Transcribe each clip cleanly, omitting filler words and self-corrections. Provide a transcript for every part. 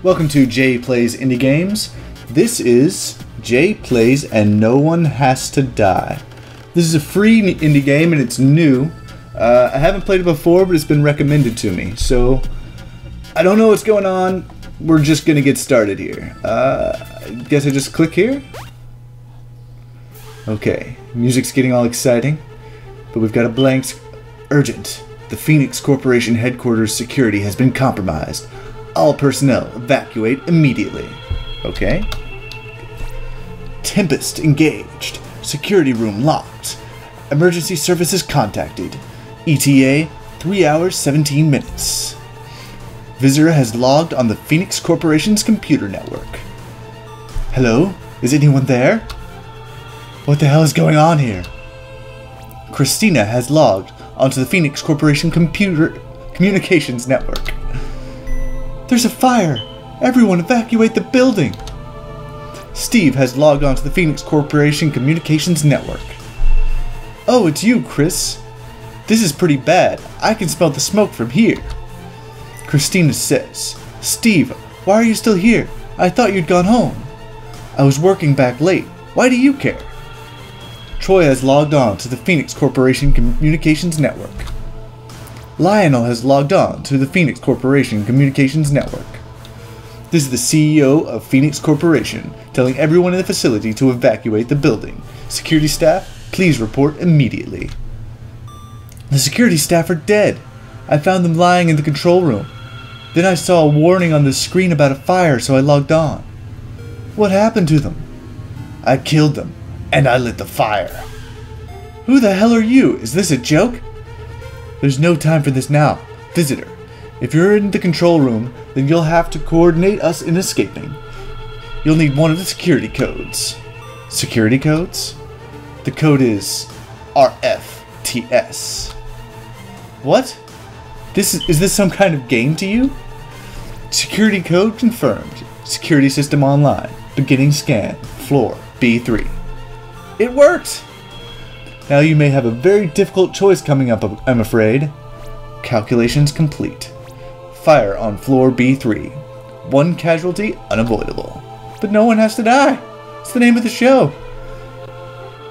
Welcome to Jay Plays Indie Games. This is Jay Plays and No One Has to Die. This is a free indie game and it's new. I haven't played it before, but it's been recommended to me, so I don't know what's going on. We're just gonna get started here. I guess I just click here? Okay, music's getting all exciting, but we've got a blank. Urgent. The Phoenix Corporation headquarters security has been compromised. All personnel evacuate immediately. Okay. Tempest engaged. Security room locked. Emergency services contacted. ETA 3 hours 17 minutes. Visitor has logged on the Phoenix Corporation's computer network. Hello? Is anyone there? What the hell is going on here? Christina has logged onto the Phoenix Corporation communications network. There's a fire! Everyone evacuate the building! Steve has logged onto the Phoenix Corporation communications network. Oh, it's you, Chris. This is pretty bad. I can smell the smoke from here. Christina says, Steve, why are you still here? I thought you'd gone home. I was working back late. Why do you care? Troy has logged on to the Phoenix Corporation Communications Network. Lionel has logged on to the Phoenix Corporation Communications Network. This is the CEO of Phoenix Corporation telling everyone in the facility to evacuate the building. Security staff, please report immediately. The security staff are dead. I found them lying in the control room. Then I saw a warning on the screen about a fire, so I logged on. What happened to them? I killed them. And I lit the fire. Who the hell are you? Is this a joke? There's no time for this now. Visitor, if you're in the control room, then you'll have to coordinate us in escaping. You'll need one of the security codes. Security codes? The code is RFTS. What? Is this some kind of game to you? Security code confirmed. Security system online. Beginning scan. Floor B3. It worked! Now you may have a very difficult choice coming up, I'm afraid. Calculations complete. Fire on floor B3. One casualty unavoidable. But no one has to die. It's the name of the show.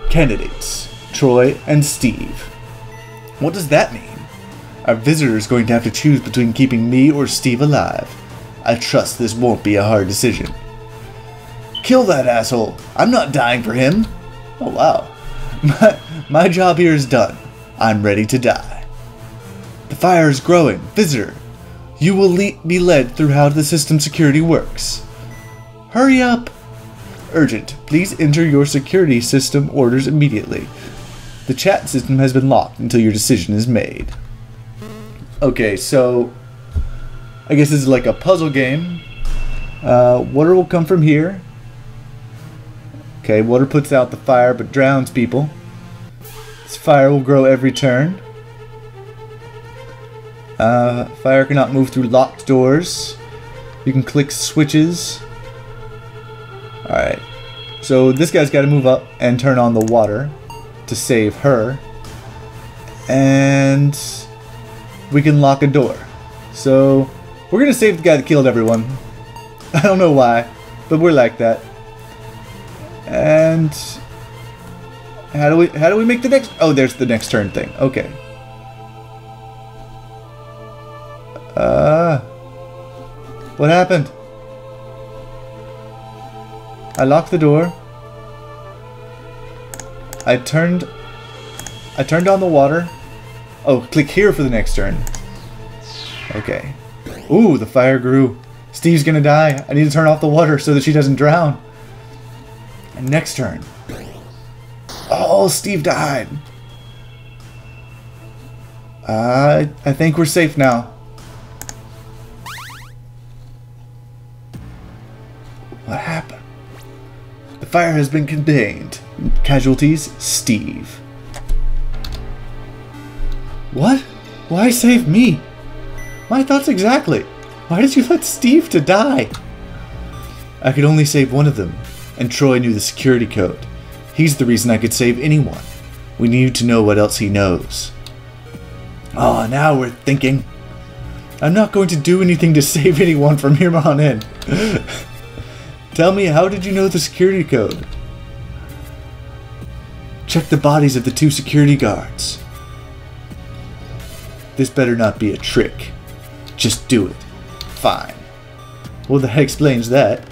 Candidates. Troy and Steve. What does that mean? Our visitor is going to have to choose between keeping me or Steve alive. I trust this won't be a hard decision. Kill that asshole. I'm not dying for him. Oh wow. My job here is done. I'm ready to die. The fire is growing. Visitor, you will be led through how the system security works. Hurry up. Urgent. Please enter your security system orders immediately. The chat system has been locked until your decision is made. Okay, so I guess this is like a puzzle game. Water will come from here. Okay, water puts out the fire but drowns people. This fire will grow every turn. Fire cannot move through locked doors. You can click switches. Alright, so this guy's got to move up and turn on the water to save her. And we can lock a door. So we're going to save the guy that killed everyone. I don't know why, but we're like that. And how do we make the next? Oh, there's the next turn thing. Okay. What happened? I locked the door. I turned on the water. Oh, click here for the next turn. Okay. Ooh, the fire grew. Steve's gonna die. I need to turn off the water so that she doesn't drown. And next turn. Oh, Steve died. I think we're safe now. What happened? The fire has been contained. Casualties, Steve. What? Why save me? My thoughts exactly. Why did you let Steve to die? I could only save one of them. And Troy knew the security code. He's the reason I could save anyone. We need to know what else he knows. Oh, now we're thinking. I'm not going to do anything to save anyone from here on in. Tell me, how did you know the security code? Check the bodies of the 2 security guards. This better not be a trick. Just do it. Fine. Well, that explains that.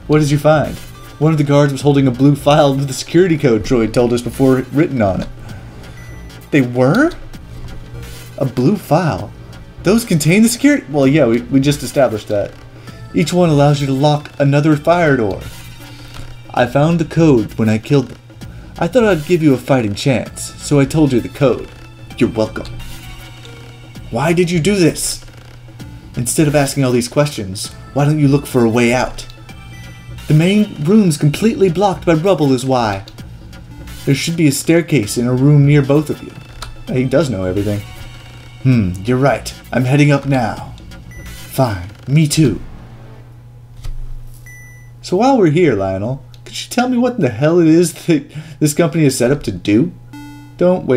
What did you find? One of the guards was holding a blue file with the security code Troy told us before written on it. They were? A blue file? Those contain the security... Well, yeah, we just established that. Each one allows you to lock another fire door. I found the code when I killed them. I thought I'd give you a fighting chance, so I told you the code. You're welcome. Why did you do this? Instead of asking all these questions, why don't you look for a way out? The main room's completely blocked by rubble is why. There should be a staircase in a room near both of you. He does know everything. You're right. I'm heading up now. Fine, me too. So while we're here, Lionel, could you tell me what the hell it is that this company is set up to do? Don't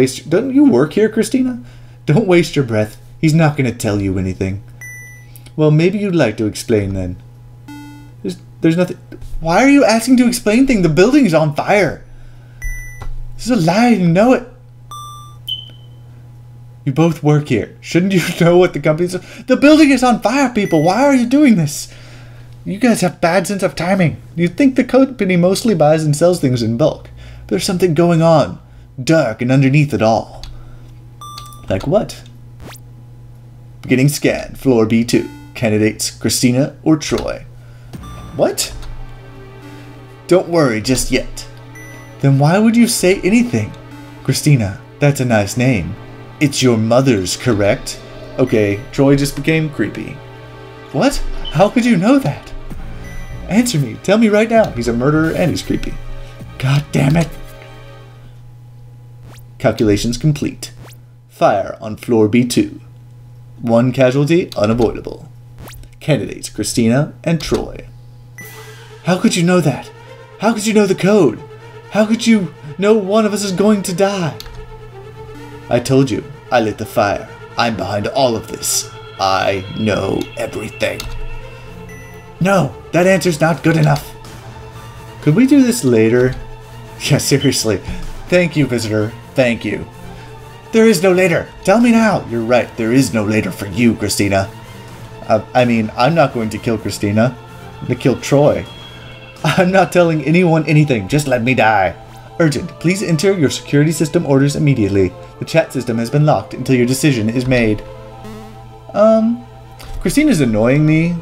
you work here, Christina? Don't waste your breath. He's not going to tell you anything. Well, maybe you'd like to explain then. There's nothing... Why are you asking to explain things? The building is on fire. This is a lie, you know it. You both work here. Shouldn't you know what the company's... The building is on fire, people. Why are you doing this? You guys have bad sense of timing. You'd think the company mostly buys and sells things in bulk. But there's something going on. Dark and underneath it all. Like what? Beginning scan. Floor B2. Candidates Christina or Troy. What? Don't worry just yet. Then why would you say anything? Christina, that's a nice name. It's your mother's, correct? Okay, Troy just became creepy. What? How could you know that? Answer me. Tell me right now. He's a murderer and he's creepy. God damn it. Calculations complete. Fire on floor B2. 1 casualty unavoidable. Candidates Christina and Troy. How could you know that? How could you know the code? How could you know one of us is going to die? I told you, I lit the fire. I'm behind all of this. I know everything. No, that answer's not good enough. Could we do this later? Yeah, seriously. Thank you, visitor. Thank you. There is no later. Tell me now. You're right. There is no later for you, Christina. I mean, I'm not going to kill Christina. I'm going to kill Troy. I'm not telling anyone anything. Just let me die. Urgent. Please enter your security system orders immediately. The chat system has been locked until your decision is made. Christina's annoying me,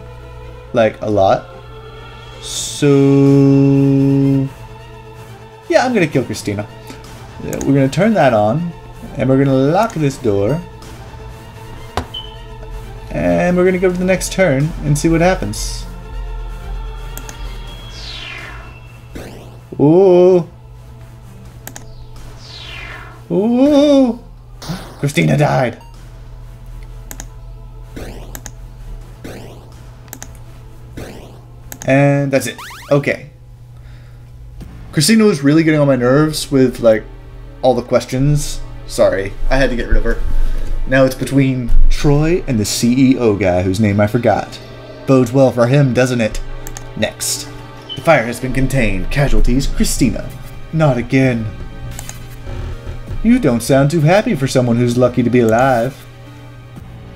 like, a lot. So... yeah, I'm going to kill Christina. We're going to turn that on. And we're going to lock this door. And we're going to go to the next turn and see what happens. Ooh. Ooh. Christina died. And that's it. Okay. Christina was really getting on my nerves with, like, all the questions. Sorry, I had to get rid of her. Now it's between Troy and the CEO guy whose name I forgot. Bodes well for him, doesn't it? Next. The fire has been contained. Casualties, Christina. Not again. You don't sound too happy for someone who's lucky to be alive.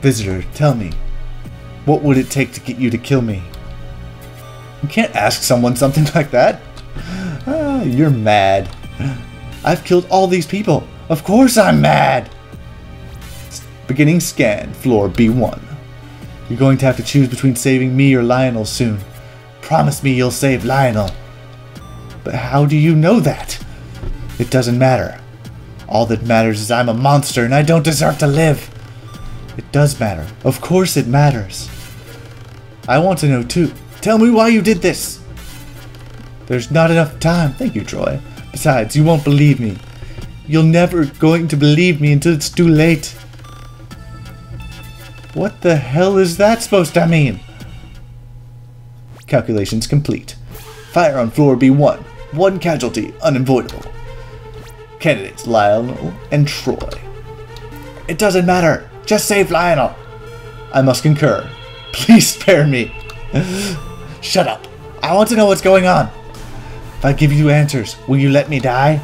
Visitor, tell me. What would it take to get you to kill me? You can't ask someone something like that. Ah, you're mad. I've killed all these people. Of course I'm mad! Beginning scan, floor B1. You're going to have to choose between saving me or Lionel soon. Promise me you'll save Lionel. But how do you know that? It doesn't matter. All that matters is I'm a monster and I don't deserve to live. It does matter. Of course it matters. I want to know too. Tell me why you did this. There's not enough time. Thank you, Troy. Besides, you won't believe me. You're never going to believe me until it's too late. What the hell is that supposed to mean? Calculations complete. Fire on floor B1. 1 casualty unavoidable. Candidates Lionel and Troy. It doesn't matter. Just save Lionel. I must concur. Please spare me. Shut up. I want to know what's going on. If I give you answers, will you let me die?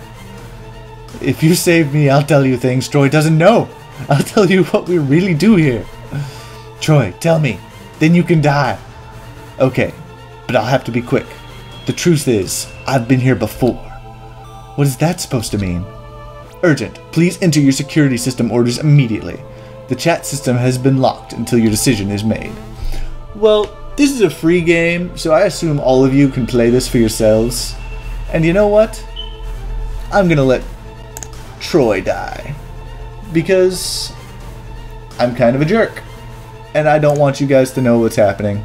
If you save me, I'll tell you things Troy doesn't know. I'll tell you what we really do here. Troy, tell me. Then you can die. Okay, but I'll have to be quick. The truth is, I've been here before. What is that supposed to mean? Urgent. Please enter your security system orders immediately. The chat system has been locked until your decision is made. Well, this is a free game, so I assume all of you can play this for yourselves. And you know what? I'm gonna let Troy die. Because I'm kind of a jerk. And I don't want you guys to know what's happening.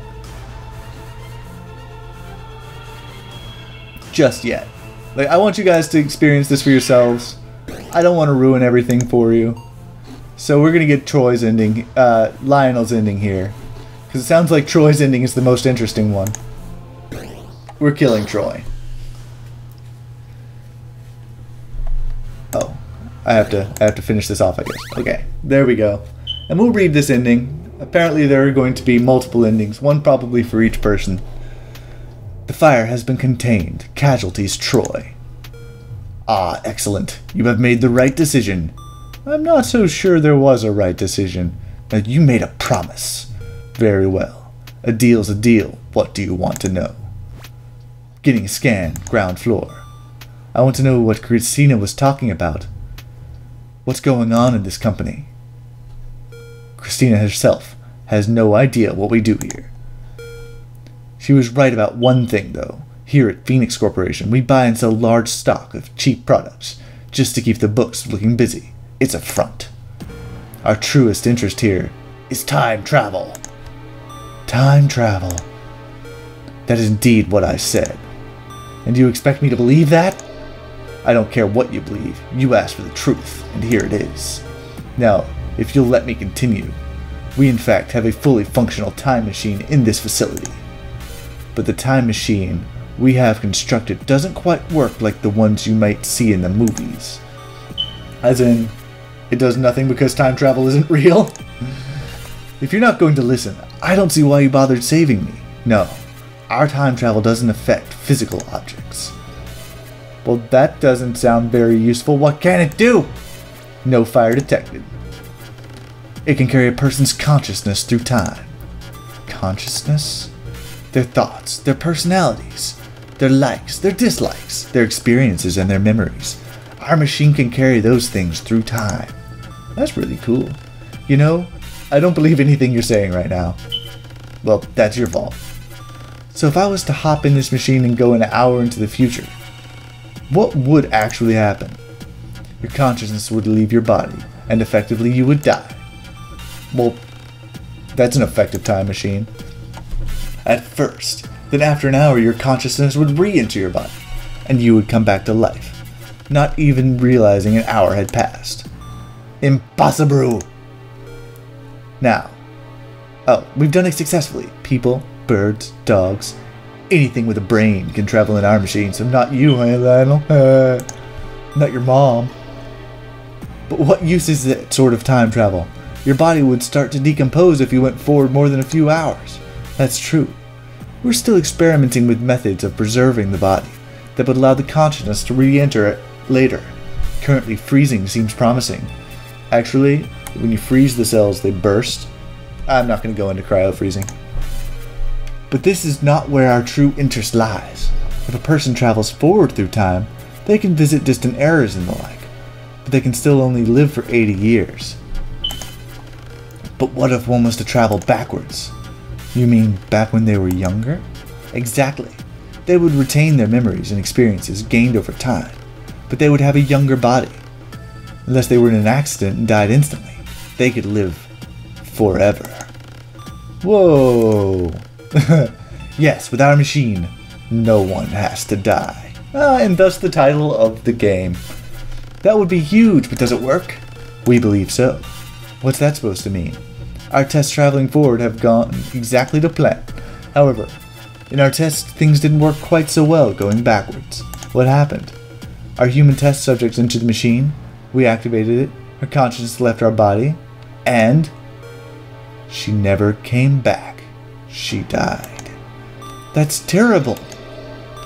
Just yet. Like, I want you guys to experience this for yourselves. I don't want to ruin everything for you. So we're gonna get Troy's ending, Lionel's ending here. Because it sounds like Troy's ending is the most interesting one. We're killing Troy. Oh, I have to finish this off, I guess. Okay, there we go. And we'll read this ending. Apparently there are going to be multiple endings, one probably for each person. The fire has been contained. Casualties, Troy. Ah, excellent. You have made the right decision. I'm not so sure there was a right decision. Now, you made a promise. Very well. A deal's a deal. What do you want to know? Getting a scan, ground floor. I want to know what Christina was talking about. What's going on in this company? Christina herself has no idea what we do here. She was right about one thing, though. Here at Phoenix Corporation, we buy and sell large stock of cheap products just to keep the books looking busy. It's a front. Our truest interest here is time travel. Time travel. That is indeed what I said. And do you expect me to believe that? I don't care what you believe. You asked for the truth, and here it is. Now, if you'll let me continue, we in fact have a fully functional time machine in this facility. But the time machine we have constructed doesn't quite work like the ones you might see in the movies. As in, it does nothing because time travel isn't real? If you're not going to listen, I don't see why you bothered saving me. No, our time travel doesn't affect physical objects. Well, that doesn't sound very useful. What can it do? No fire detected. It can carry a person's consciousness through time. Consciousness? Their thoughts, their personalities, their likes, their dislikes, their experiences, and their memories. Our machine can carry those things through time. That's really cool. You know, I don't believe anything you're saying right now. Well, that's your fault. So if I was to hop in this machine and go an hour into the future, what would actually happen? Your consciousness would leave your body, and effectively you would die. Well, that's an effective time machine. At first, then after an hour your consciousness would re-enter your body, and you would come back to life, not even realizing an hour had passed. Impossible! Now, we've done it successfully. People, birds, dogs, anything with a brain can travel in our machine, so not you, hey Lionel? Not your mom. But what use is that sort of time travel? Your body would start to decompose if you went forward more than a few hours. That's true. We're still experimenting with methods of preserving the body that would allow the consciousness to re-enter it later. Currently, freezing seems promising. Actually, when you freeze the cells, they burst. I'm not going to go into cryo-freezing. But this is not where our true interest lies. If a person travels forward through time, they can visit distant eras and the like, but they can still only live for 80 years. But what if one was to travel backwards? You mean back when they were younger? Exactly. They would retain their memories and experiences gained over time, but they would have a younger body. Unless they were in an accident and died instantly, they could live forever. Whoa! Yes, with our machine, no one has to die. And thus the title of the game. That would be huge, but does it work? We believe so. What's that supposed to mean? Our tests traveling forward have gone exactly to plan. However, in our tests, things didn't work quite so well going backwards. What happened? Our human test subjects entered the machine, we activated it, our consciousness left our body, and She never came back. She died. That's terrible.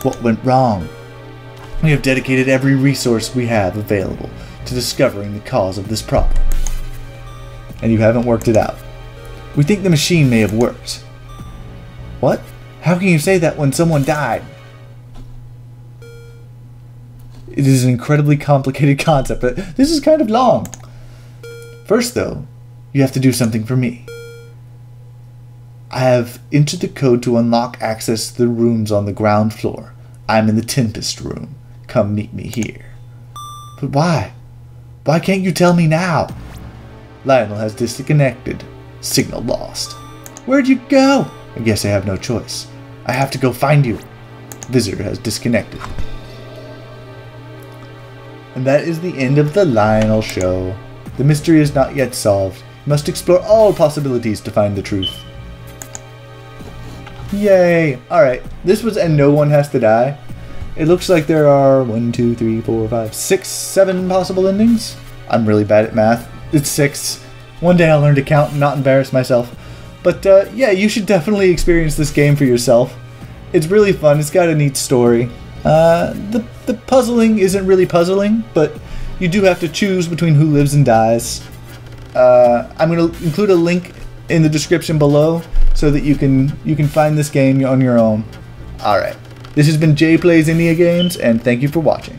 What went wrong? We have dedicated every resource we have available to discovering the cause of this problem. And you haven't worked it out. We think the machine may have worked. What? How can you say that when someone died? It is an incredibly complicated concept, but this is kind of long. First, though, you have to do something for me. I have entered the code to unlock access to the rooms on the ground floor. I'm in the Tempest room. Come meet me here. But why? Why can't you tell me now? Lionel has disconnected. Signal lost. Where'd you go? I guess I have no choice. I have to go find you. Visitor has disconnected. And that is the end of the Lionel show. The mystery is not yet solved. You must explore all possibilities to find the truth. Yay! Alright, this was And No One Has to Die. It looks like there are 1, 2, 3, 4, 5, 6, 7 possible endings. I'm really bad at math. It's 6. One day I'll learn to count and not embarrass myself. But yeah, you should definitely experience this game for yourself. It's really fun. It's got a neat story. The puzzling isn't really puzzling, but you do have to choose between who lives and dies. I'm going to include a link in the description below so that you can find this game on your own. Alright, this has been Jay Plays India Games, and thank you for watching.